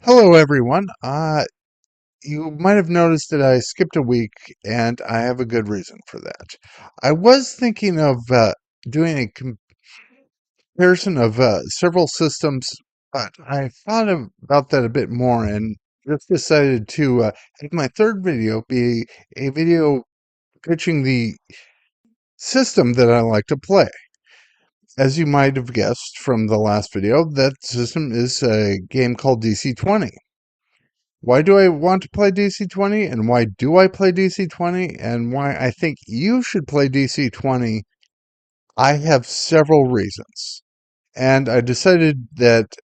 Hello, everyone. You might have noticed that I skipped a week, and I have a good reason for that. I was thinking of doing a comparison of several systems, but I thought about that a bit more and just decided to have my third video be a video pitching the system that I like to play. As you might have guessed from the last video, that system is a game called DC20. Why do I want to play DC20 and why do I play DC20 and why I think you should play DC20? I have several reasons. And I decided that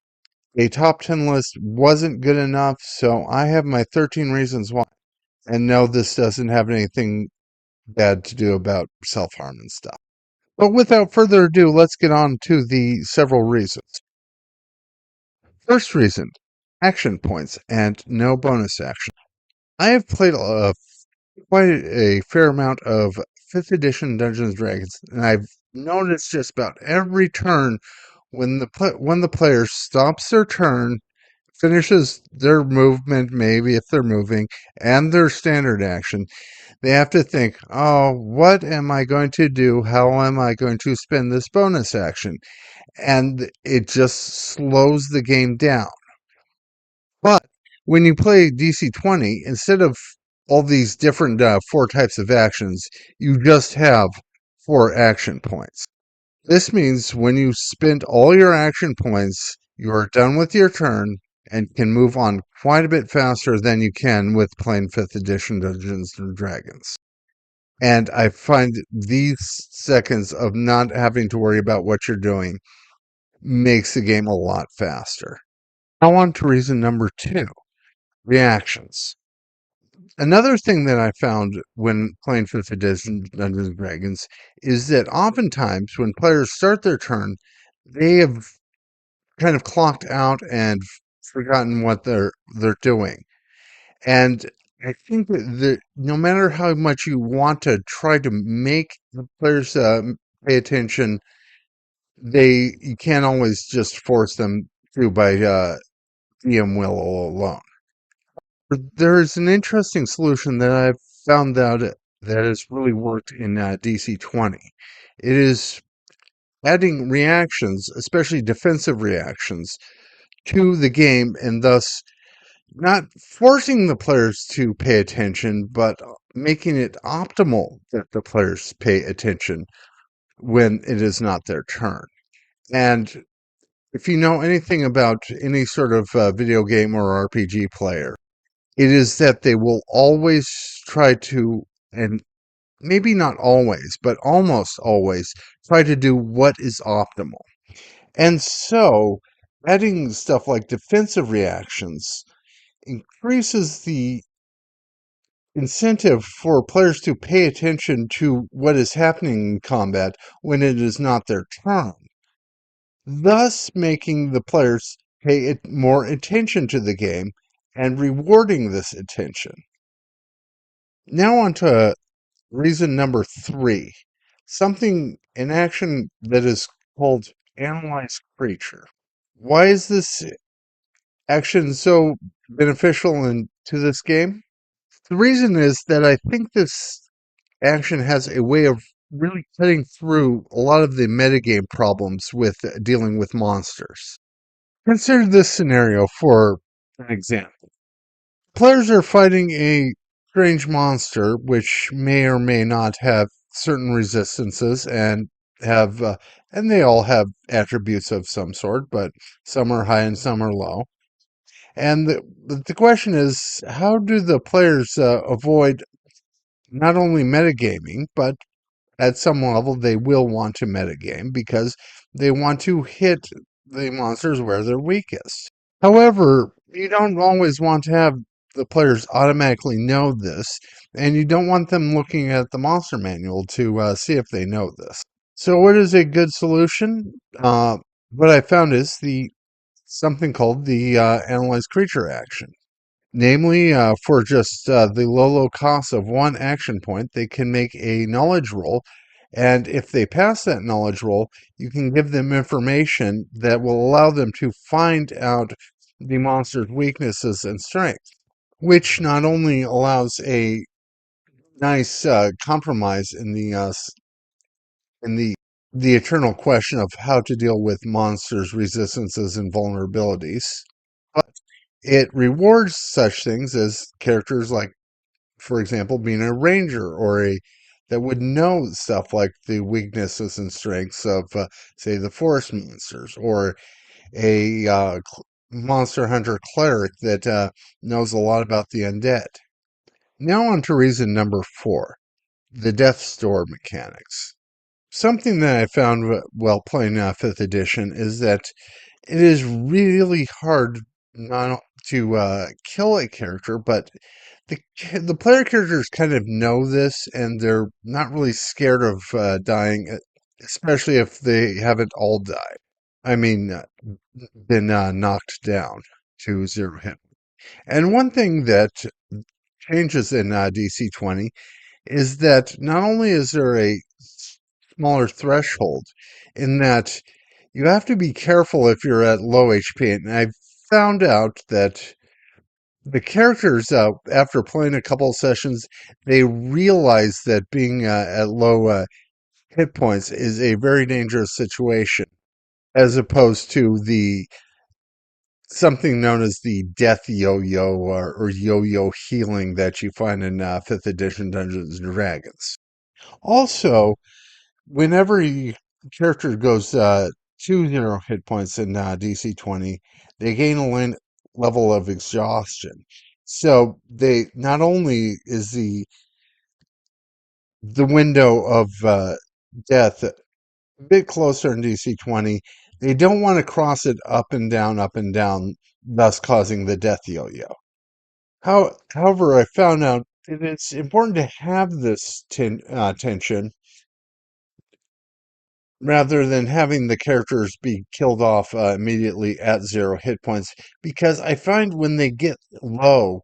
a top 10 list wasn't good enough, so I have my 13 reasons why. And no, this doesn't have anything bad to do about self harm and stuff. But without further ado, let's get on to the several reasons. First reason, action points and no bonus action. I have played quite a fair amount of 5th edition Dungeons and Dragons, and I've noticed just about every turn when the player stops their turn, finishes their movement, maybe if they're moving, and their standard action, they have to think, oh, what am I going to do? How am I going to spend this bonus action? And it just slows the game down. But when you play DC20, instead of all these different four types of actions, you just have 4 action points. This means when you spend all your action points, you are done with your turn and can move on quite a bit faster than you can with playing 5th edition Dungeons and Dragons. And I find these seconds of not having to worry about what you're doing makes the game a lot faster. Now on to reason number 2. Reactions. Another thing that I found when playing 5th edition Dungeons and Dragons is that oftentimes when players start their turn, they have kind of clocked out and forgotten what they're doing. And I think that no matter how much you want to try to make the players pay attention, you can't always just force them to by DM will alone. There's an interesting solution that I've found out that has really worked in DC20. It is adding reactions, especially defensive reactions, to the game and thus not forcing the players to pay attention, but making it optimal that the players pay attention when it is not their turn. And if you know anything about any sort of video game or RPG player, it is that they will always try to, and maybe not always, but almost always, try to do what is optimal. And so, adding stuff like defensive reactions increases the incentive for players to pay attention to what is happening in combat when it is not their turn, thus making the players pay more attention to the game and rewarding this attention. Now on to reason number 3, an action that is called analyze creature. Why is this action so beneficial to this game? The reason is that I think this action has a way of really cutting through a lot of the metagame problems with dealing with monsters. Consider this scenario for an example. Players are fighting a strange monster which may or may not have certain resistances and they all have attributes of some sort, but some are high and some are low. And the question is, how do the players avoid not only metagaming, but at some level they will want to metagame because they want to hit the monsters where they're weakest. However, you don't always want to have the players automatically know this, and you don't want them looking at the monster manual to see if they know this. So, what is a good solution? What I found is the something called the analyze creature action. Namely, for just the low cost of 1 action point, they can make a knowledge roll. And if they pass that knowledge roll, you can give them information that will allow them to find out the monster's weaknesses and strengths, which not only allows a nice compromise in the eternal question of how to deal with monsters' resistances and vulnerabilities, but it rewards such things as characters like, for example, being a ranger or a that would know stuff like the weaknesses and strengths of, say, the forest monsters, or a monster hunter cleric that knows a lot about the undead. Now on to reason number 4, the death store mechanics. Something that I found while playing 5th edition is that it is really hard not to kill a character, but the player characters kind of know this, and they're not really scared of dying, especially if they haven't all died. I mean, been knocked down to 0 hit. And one thing that changes in DC20 is that not only is there a smaller threshold, in that you have to be careful if you're at low HP. And I found out that the characters, after playing a couple of sessions, they realize that being at low hit points is a very dangerous situation, as opposed to the something known as the death yo-yo, or yo-yo healing that you find in 5th edition Dungeons and Dragons. Also, whenever your character goes to 0 hit points in DC20, they gain a level of exhaustion. So they not only is the window of death a bit closer in DC20, they don't want to cross it up and down, thus causing the death yo-yo. However, I found out that it's important to have this tension rather than having the characters be killed off immediately at 0 hit points, because I find when they get low,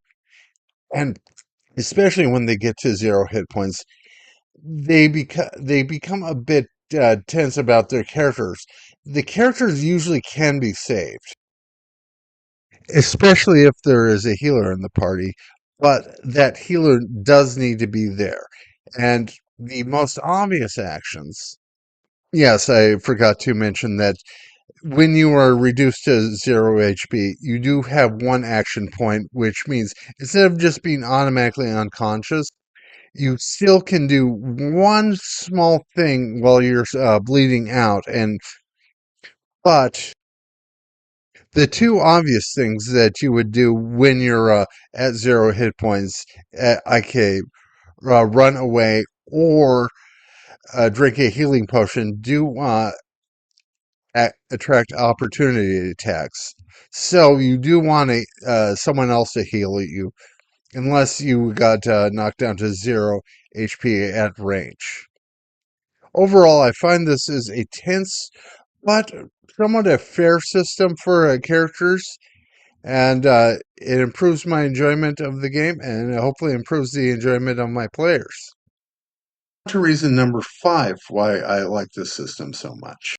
and especially when they get to 0 hit points, they become a bit tense about their characters. The characters usually can be saved, especially if there is a healer in the party, but that healer does need to be there. And the most obvious actions, yes, I forgot to mention that when you are reduced to 0 HP, you do have one action point, which means instead of just being automatically unconscious, you still can do one small thing while you're bleeding out. But the two obvious things that you would do when you're at 0 hit points, IK, run away or drink a healing potion, do attract opportunity attacks. So you do want someone else to heal you, unless you got knocked down to 0 HP at range. Overall, I find this is a tense but somewhat a fair system for characters, and it improves my enjoyment of the game, and it hopefully improves the enjoyment of my players. To reason number 5 why I like this system so much.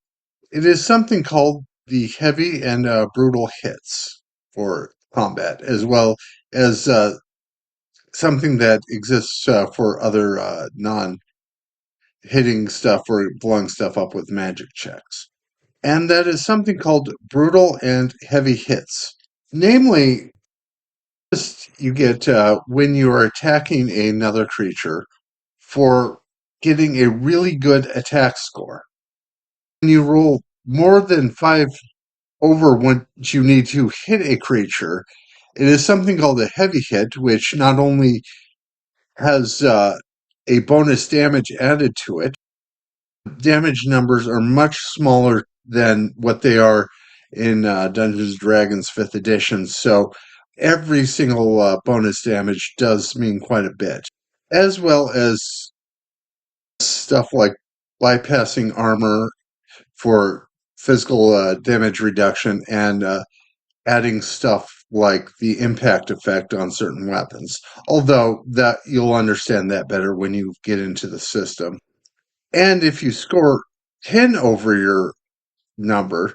It is something called the heavy and brutal hits for combat, as well as something that exists for other non hitting stuff or blowing stuff up with magic checks. And that is something called brutal and heavy hits. Namely, you get when you are attacking another creature for getting a really good attack score. When you roll more than 5 over what you need to hit a creature, it is something called a heavy hit, which not only has a bonus damage added to it, damage numbers are much smaller than what they are in Dungeons and Dragons 5th edition. So every single bonus damage does mean quite a bit, as well as stuff like bypassing armor for physical damage reduction, and adding stuff like the impact effect on certain weapons. Although that you'll understand that better when you get into the system. And if you score 10 over your number,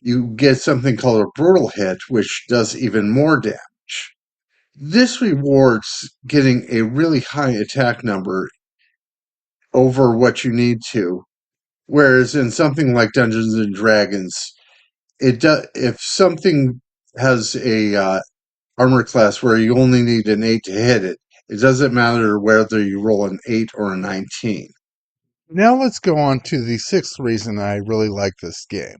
you get something called a brutal hit, which does even more damage. This rewards getting a really high attack number over what you need to. Whereas in something like Dungeons and Dragons, it does if something has a armor class where you only need an 8 to hit it, it doesn't matter whether you roll an 8 or a 19. Now let's go on to the sixth reason I really like this game.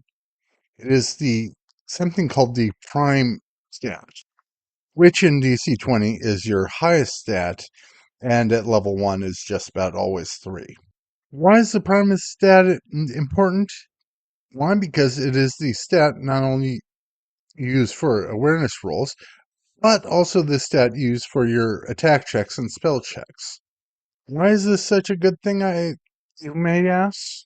It is the something called the prime stat, which in DC20 is your highest stat, and at level 1 is just about always 3. Why is the prime stat important? Why? Because it is the stat not only used for awareness rolls, but also the stat used for your attack checks and spell checks. Why is this such a good thing, you may ask?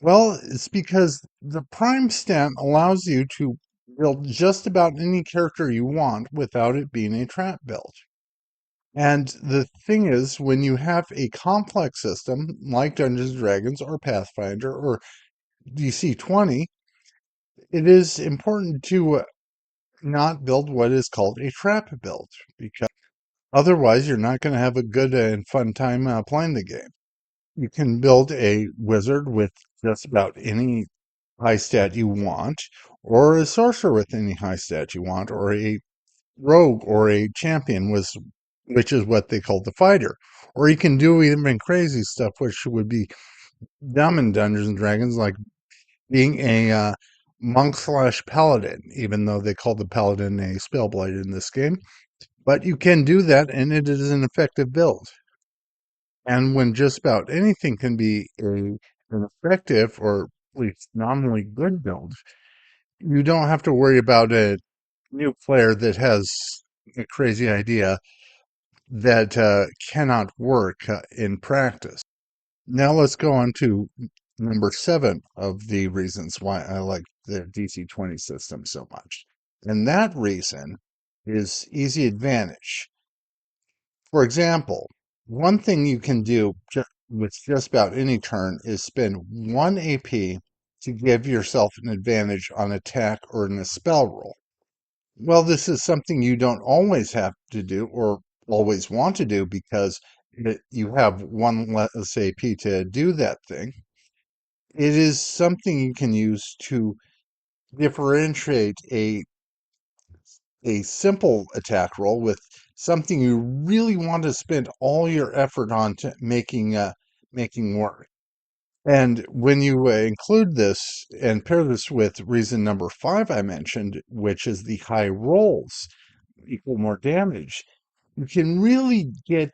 Well, it's because the prime stat allows you to build just about any character you want without it being a trap build. And the thing is, when you have a complex system like Dungeons and Dragons or Pathfinder or DC20, it is important to not build what is called a trap build, because otherwise you're not going to have a good and fun time playing the game. You can build a wizard with just about any high stat you want, or a sorcerer with any high stat you want, or a rogue or a champion, which is what they call the fighter. Or you can do even crazy stuff, which would be dumb in Dungeons and Dragons, like being a monk slash paladin, even though they call the paladin a spellblade in this game. But you can do that, and it is an effective build. And when just about anything can be an effective or at least nominally good build, you don't have to worry about a new player that has a crazy idea that cannot work in practice. Now let's go on to number 7 of the reasons why I like the DC20 system so much. And that reason is easy advantage. For example, one thing you can do with just about any turn is spend 1 AP to give yourself an advantage on attack or in a spell roll. Well, this is something you don't always have to do or always want to do because you have one less AP to do that thing. It is something you can use to differentiate a simple attack roll with something you really want to spend all your effort on to making work. And when you include this and pair this with reason number 5 I mentioned, which is the high rolls equal more damage, you can really get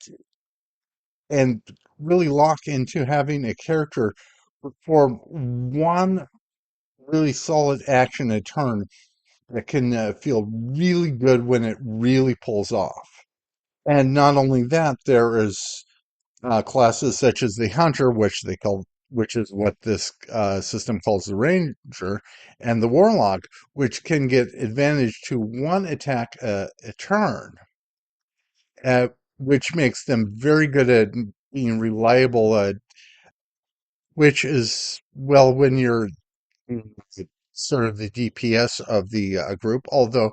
and really lock into having a character perform one really solid action a turn that can feel really good when it really pulls off. And not only that, there is classes such as the hunter, which is what this system calls the ranger, and the warlock, which can get advantage to one attack a turn, uh, which makes them very good at being reliable. Which is well when you're sort of the DPS of the group, although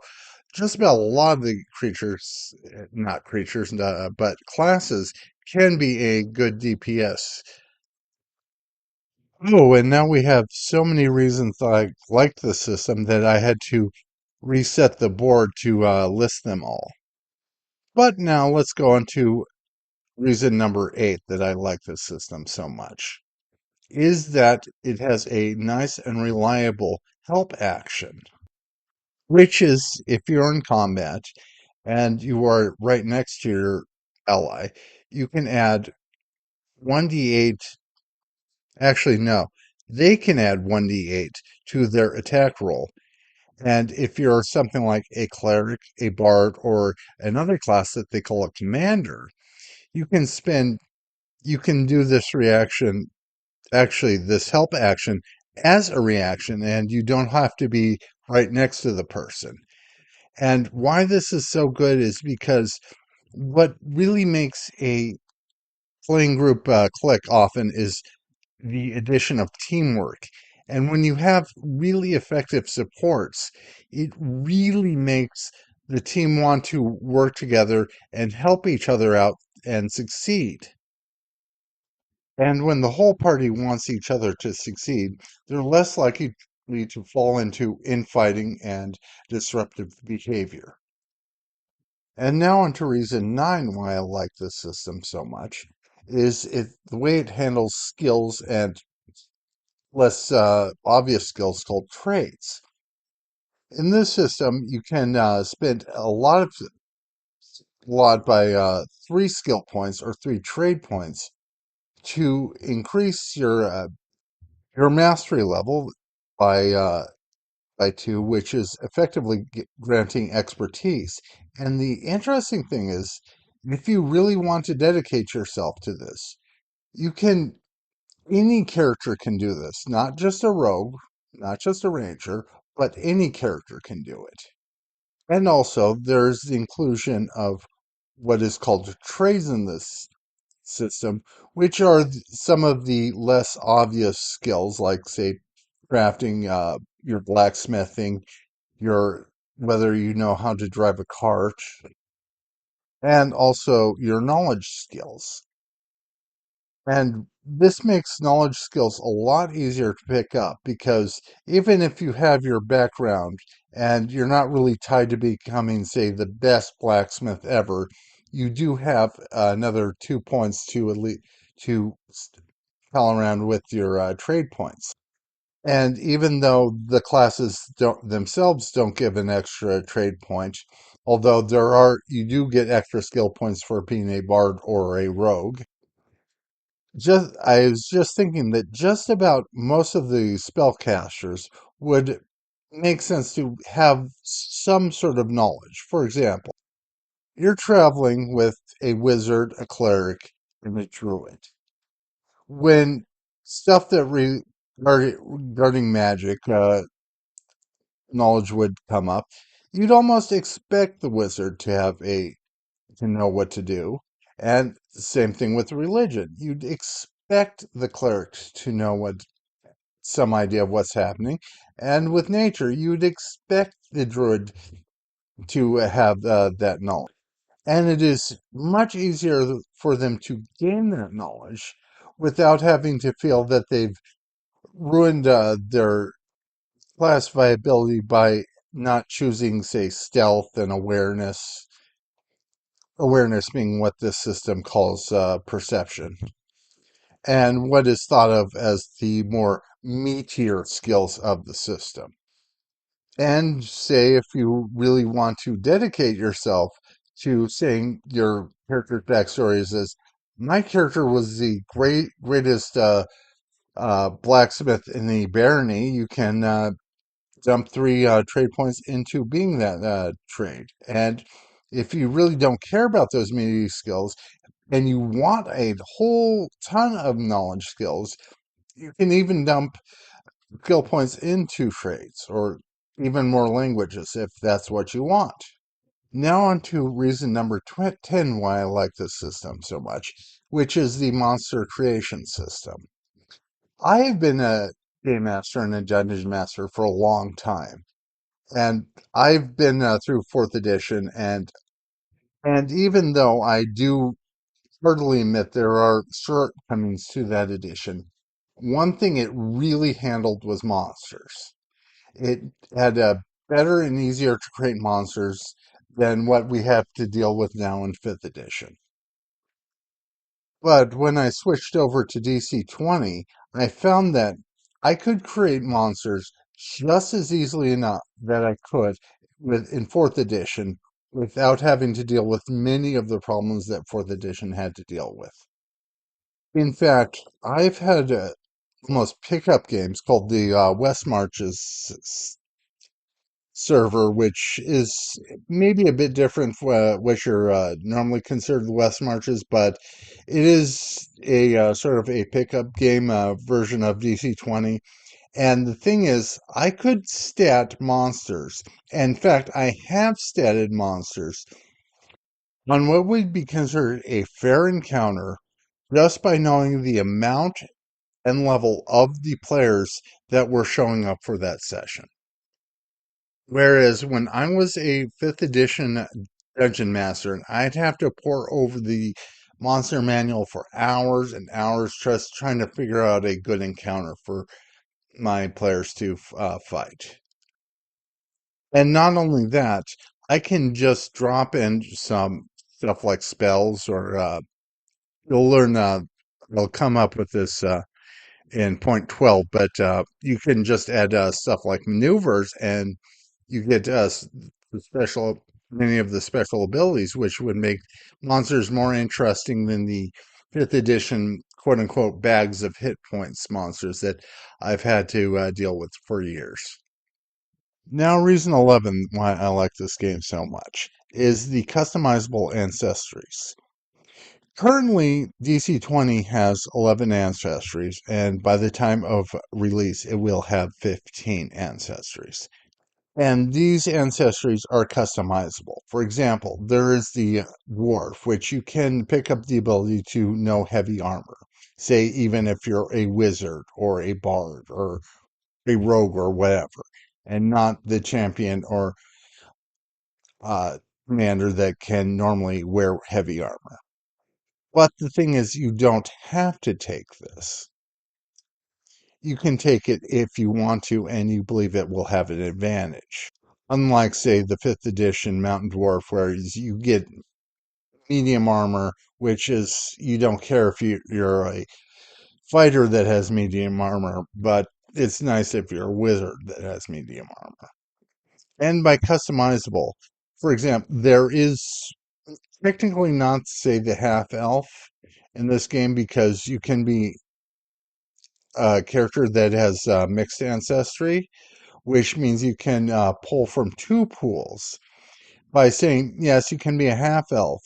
just about a lot of the creatures, not creatures, but classes can be a good DPS. Oh, and now we have so many reasons I like the system that I had to reset the board to list them all. But now let's go on to reason number 8 that I like this system so much is that it has a nice and reliable help action, which is if you're in combat and you are right next to your ally, you can add 1d8. Actually, no, they can add 1d8 to their attack roll. And if you're something like a cleric, a bard, or another class that they call a commander, you can you can do this reaction, actually, this help action as a reaction, and you don't have to be right next to the person. And why this is so good is because what really makes a playing group click often is the addition of teamwork. And when you have really effective supports, it really makes the team want to work together and help each other out and succeed. And when the whole party wants each other to succeed, they're less likely to fall into infighting and disruptive behavior. And now on to reason 9 why I like this system so much is the way it handles skills and less obvious skills called traits. In this system, you can spend a lot by 3 skill points or 3 trade points to increase your mastery level by uh, by 2, which is effectively granting expertise. And the interesting thing is, if you really want to dedicate yourself to this, you can. Any character can do this, not just a rogue, not just a ranger, but any character can do it. And also, there's the inclusion of what is called trades in this system, which are some of the less obvious skills, like, say, crafting, your blacksmithing, your whether you know how to drive a cart, and also your knowledge skills. And this makes knowledge skills a lot easier to pick up because even if you have your background and you're not really tied to becoming, say, the best blacksmith ever, you do have another 2 points to pal around with your trade points. And even though the classes don't give an extra trade point, although you do get extra skill points for being a bard or a rogue. I was just thinking that just about most of the spellcasters would make sense to have some sort of knowledge. For example, you're traveling with a wizard, a cleric, and a druid. When stuff regarding magic knowledge would come up, you'd almost expect the wizard to know what to do. And same thing with religion. You'd expect the cleric to know some idea of what's happening. And with nature, you'd expect the druid to have that knowledge. And it is much easier for them to gain that knowledge without having to feel that they've ruined their class viability by not choosing, say, stealth and awareness. Awareness being what this system calls perception, and what is thought of as the more meatier skills of the system. And say if you really want to dedicate yourself to saying your character's backstory is as my character was the greatest blacksmith in the barony, you can dump 3 trade points into being that trade. And if you really don't care about those meaty skills and you want a whole ton of knowledge skills, you can even dump skill points into trades or even more languages if that's what you want. Now, on to reason number 10 why I like this system so much, which is the monster creation system. I have been a game master and a dungeon master for a long time, and I've been through fourth edition, and even though I do heartily admit there are shortcomings to that edition, one thing it really handled was monsters. It had a better and easier to create monsters than what we have to deal with now in fifth edition. But when I switched over to DC20, I found that I could create monsters just as easily enough that I could in fourth edition without having to deal with many of the problems that fourth edition had to deal with. In fact, I've had almost pickup games called the West Marches server, which is maybe a bit different from what you're normally considered the West Marches, but it is a sort of a pickup game version of DC20. And the thing is, I could stat monsters. In fact, I have statted monsters on what would be considered a fair encounter just by knowing the amount and level of the players that were showing up for that session. Whereas when I was a fifth edition dungeon master, and I'd have to pore over the monster manual for hours and hours, just trying to figure out a good encounter for my players to fight. And not only that, I can just drop in some stuff like spells, or you'll learn. I'll come up with this in point 12, but you can just add stuff like maneuvers, and you get the special many of the special abilities, which would make monsters more interesting than the fifth edition quote unquote bags of hit points monsters that I've had to deal with for years. Now, reason 11 why I like this game so much is the customizable ancestries. Currently, DC20 has 11 ancestries, and by the time of release, it will have 15 ancestries. And these ancestries are customizable. For example, there is the dwarf, which you can pick up the ability to know heavy armor. Say, even if you're a wizard or a bard or a rogue or whatever, and not the champion or uh, commander that can normally wear heavy armor. But the thing is, you don't have to take this. You can take it if you want to and you believe it will have an advantage. Unlike, say, the 5th edition Mountain Dwarf, where you get medium armor, which is, you don't care if you're a fighter that has medium armor, but it's nice if you're a wizard that has medium armor. And by customizable, for example, there is technically not, say, the half elf in this game, because you can be a character that has mixed ancestry, which means you can pull from two pools by saying, yes, you can be a half elf.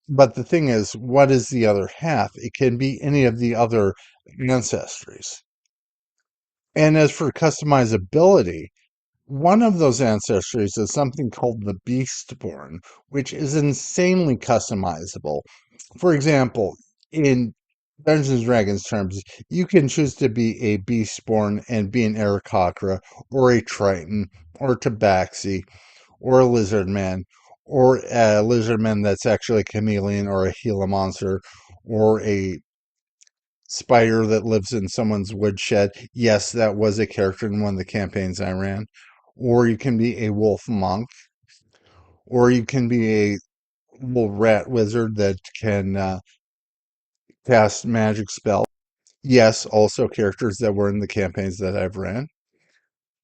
But the thing is, what is the other half? It can be any of the other ancestries. And as for customizability, one of those ancestries is something called the Beastborn, which is insanely customizable. For example, in Dungeons and Dragons terms, you can choose to be a Beastborn and be an Aarakocra, or a Triton, or a Tabaxi, or a Lizardman, or a Lizardman that's actually a chameleon, or a Gila monster, or a spider that lives in someone's woodshed. Yes, that was a character in one of the campaigns I ran. Or you can be a wolf monk, or you can be a little rat wizard that can cast magic spells. Yes, also characters that were in the campaigns that I've ran.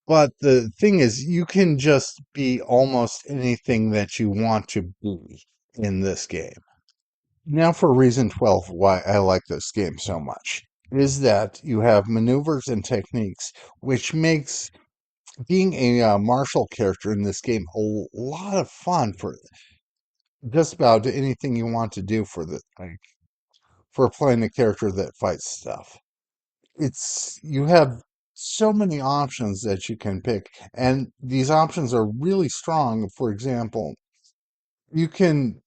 But the thing is, you can just be almost anything that you want to be in this game. Now, for reason 12, why I like this game so much is that you have maneuvers and techniques, which makes being a martial character in this game a lot of fun for just about anything you want to do for the like, for playing a character that fights stuff. It's you have so many options that you can pick, and these options are really strong. For example, you can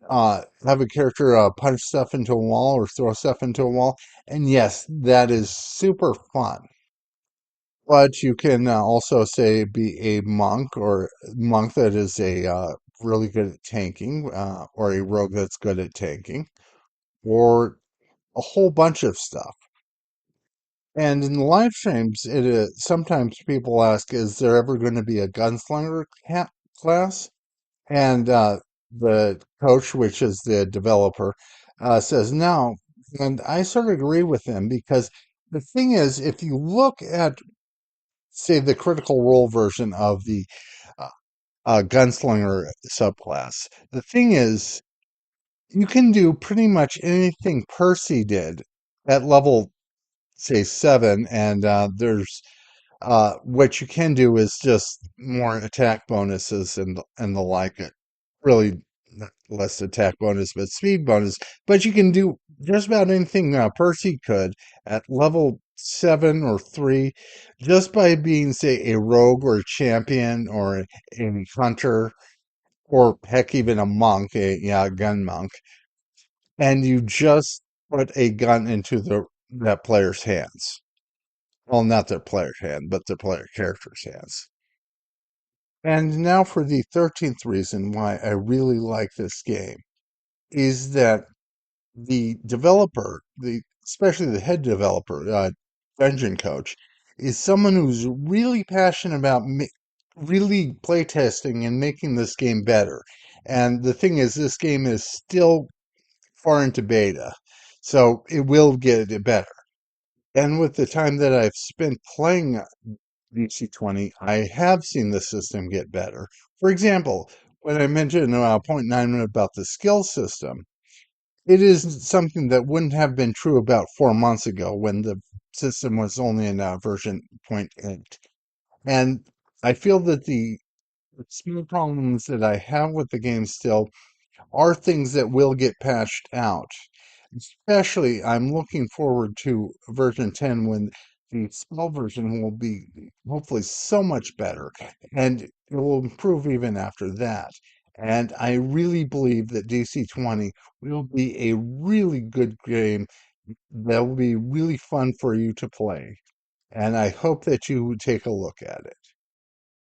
have a character punch stuff into a wall or throw stuff into a wall, and yes, that is super fun. But you can also say be a monk, or monk that is a really good at tanking, or a rogue that's good at tanking, or a whole bunch of stuff. And in the live streams, it is, sometimes people ask, "Is there ever going to be a gunslinger class?" And the coach, which is the developer, says no. And I sort of agree with them, because the thing is, if you look at, say, the critical role version of the uh, gunslinger subclass, the thing is, you can do pretty much anything Percy did at level, say, 7, and there's what you can do is just more attack bonuses and the like. Really, less attack bonus, but speed bonus. But you can do just about anything Percy could at level 7 or 3, just by being, say, a rogue or a champion or a hunter, or heck, even a monk, a gun monk, and you just put a gun into that player's hands. Well, not their player's hand, but their player character's hands. And now for the 13th reason why I really like this game is that the developer, the especially the head developer, Dungeon Coach, is someone who's really passionate about really playtesting and making this game better. And the thing is, this game is still far into beta, so it will get it better. And with the time that I've spent playing dc20, I have seen the system get better. For example, when I mentioned point 9 about the skill system, it is something that wouldn't have been true about 4 months ago when the system was only in version point 8. And I feel that the small problems that I have with the game still are things that will get patched out. Especially, I'm looking forward to version 10 when the spell version will be hopefully so much better and it will improve even after that. And I really believe that DC20 will be a really good game that will be really fun for you to play. And I hope that you would take a look at it.